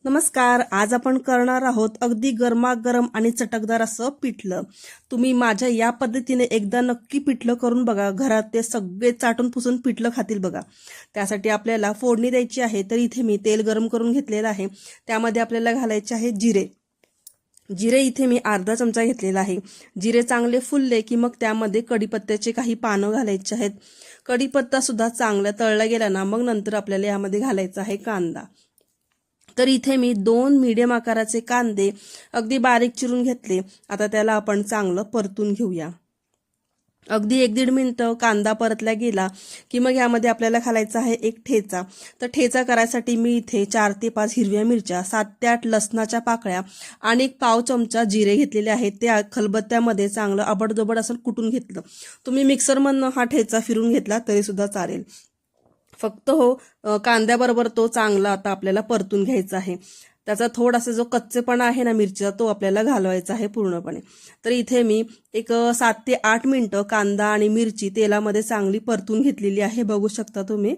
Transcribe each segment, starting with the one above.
नमस्कार. आज आपण करणार आहोत अगदी गरमागरम आणि चटकदार असं पिठलं. तुम्ही माझ्या या पद्धतीने एकदा नक्की पिठलं करून बघा. घरात ते सगळे चाटून पुसून पिठलं खातील बघा. त्यासाठी आपल्याला फोडणी द्यायची आहे. तर इथे मी तेल गरम करून घेतलेलं आहे. त्यामध्ये आपल्याला घालायचे आहे जिरे. जिरे इथे मी अर्धा चमचा घेतलेला आहे. जिरे चांगले फुलले की मग त्यामध्ये कढीपत्त्याचे काही पानं घालायचे आहेत. कढीपत्ता सुद्धा चांगला तळला गेला ना मग नंतर आपल्याला यामध्ये घालायचा आहे कांदा. तर इथे मी 2 मीडियम आकाराचे कांदे अगदी बारीक चिरून घेतले. आता त्याला आपण चांगलं परतून घेऊया. अगदी 1-1.5 मिनिटं कांदा परतला गेला की मग यामध्ये आपल्याला घालायचा आहे एक ठेचा. तर ठेचा करायसाठी मी इथे 4 ते 5 हिरव्या मिरच्या, 7 ते 8 लसणाच्या पाकळ्या आणि 1 पाव चमचा जिरे घेतलेले आहेत. ते खलबत्त्यामध्ये चांगलं आबडधोबड असं कुटून घेतलं. तुम्ही मिक्सरमधनं हा ठेचा फिरून घेतला तरी सुद्धा चालेल. फक्त कांद्याबरोबर तो चांगला आता आपल्याला परतून घ्यायचा आहे. त्याचा थोडासा जो कच्चेपणा आहे ना मिरचीचा तो आपल्याला घालवायचा आहे पूर्णपणे. तर इथे मी एक 7 ते 8 मिनिटं कांदा आणि मिरची तेलामध्ये चांगली परतून घेतलेली आहे. बघू शकता तुम्ही.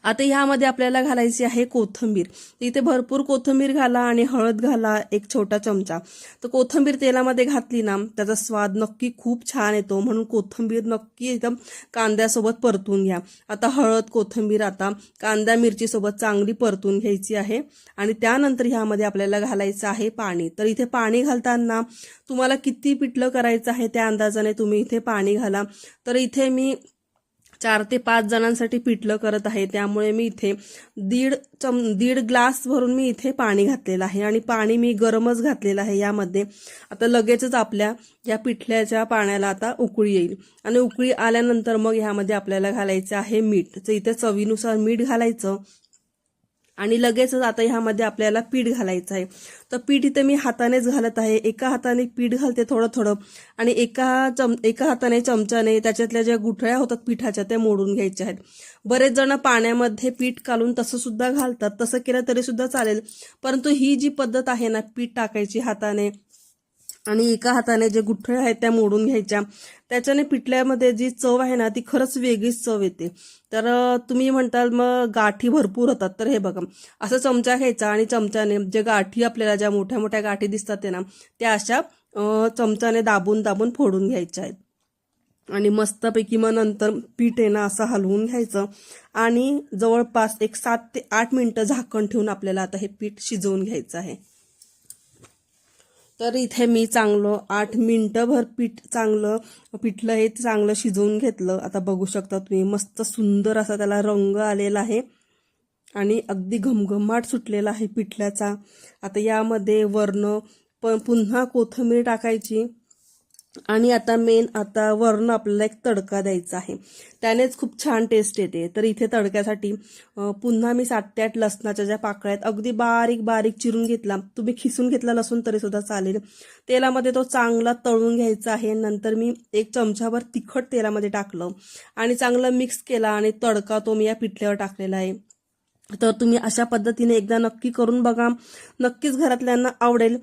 आता ह्यामध्ये आपल्याला घालायची आहे कोथिंबीर. इथे भरपूर कोथिंबीर घाला आणि हळद घाला 1 छोटा चमचा. तर कोथिंबीर तेलामध्ये घातली ना त्याचा स्वाद नक्की खूप छान येतो. म्हणून कोथिंबीर नक्की एकदम कांद्यासोबत परतून घ्या. आता हळद कोथिंबीर आता कांदा मिरची सोबत चांगली परतून घ्यायची आहे आणि त्यानंतर ह्यामध्ये आपल्याला घालायचं आहे पाणी. तर इथे पाणी घालताना तुम्हाला किती पिठलं करायचं आहे त्या अंदाजाने तुम्ही इथे पाणी घाला. तर इथे मी 4 ते 5 जणांसाठी पिठलं करत आहे. त्यामुळे मी इथे दीड ग्लास भरून मी इथे पाणी घातलेलं आहे आणि पाणी मी गरमच घातलेलं आहे यामध्ये. आता लगेचच आपल्या या पिठल्याच्या पाण्याला आता उकळी येईल आणि उकळी आल्यानंतर मग ह्यामध्ये आपल्याला घालायचं आहे मीठ. तर इथे चवीनुसार मीठ घालायचं आणि लगेचच आता ह्यामध्ये आपल्याला पीठ घालायचं आहे. तर पीठ इथे मी हातानेच घालत आहे. एका हाताने पीठ घालते थोडं थोडं आणि एका हाताने चमच्याने त्याच्यातल्या ज्या गुठळ्या होतात पिठाच्या त्या मोडून घ्यायच्या आहेत. बरेच जण पाण्यामध्ये पीठ काढून तसं सुद्धा घालतात. तसं केलं तरी सुद्धा चालेल. परंतु ही जी पद्धत आहे ना पीठ टाकायची हाताने आणि एका हाताने जे गुठळे आहेत त्या मोडून घ्यायच्या, त्याच्याने पिठल्यामध्ये जी चव आहे ना ती खरंच वेगळीच चव येते. तर तुम्ही म्हणताल मग गाठी भरपूर होतात. तर हे बघा असं चमचा घ्यायचा आणि चमच्याने जे गाठी आपल्याला ज्या मोठ्या मोठ्या गाठी दिसतात ते ना त्या अशा चमच्याने दाबून दाबून फोडून घ्यायच्या आहेत आणि मस्तपैकी मग नंतर पीठ आहे ना असं हलवून घ्यायचं आणि जवळपास एक 7 ते 8 मिनिटं झाकण ठेवून आपल्याला आता हे पीठ शिजवून घ्यायचं आहे. तर इथे मी चांगलं 8 मिनिटंभर पिठलं हे चांगलं शिजवून घेतलं. आता बघू शकता तुम्ही मस्त सुंदर असा त्याला रंग आलेला आहे आणि अगदी घमघमाट सुटलेला आहे पिठल्याचा. आता यामध्ये वर्ण पुन्हा कोथिंबीर टाकायची आणि आता आता वर्ण आपल्याला एक तडका द्यायचा आहे. त्यानेच खूप छान टेस्ट येते. तर इथे तडक्यासाठी पुन्हा मी 7 ते 8 लसणाच्या ज्या पाकळ्या आहेत अगदी बारीक बारीक चिरून घेतला. तुम्ही खिसून घेतला लसूण तरी सुद्धा चालेल. तेलामध्ये तो चांगला तळून घ्यायचा आहे. नंतर मी 1 चमचाभर तिखट तेलामध्ये टाकलं आणि चांगलं मिक्स केला आणि तडका तो मी या पिठल्यावर टाकलेला आहे. तर तुम्ही अशा पद्धतीने एकदा नक्की करून बघा. नक्कीच घरातल्यांना आवडेल.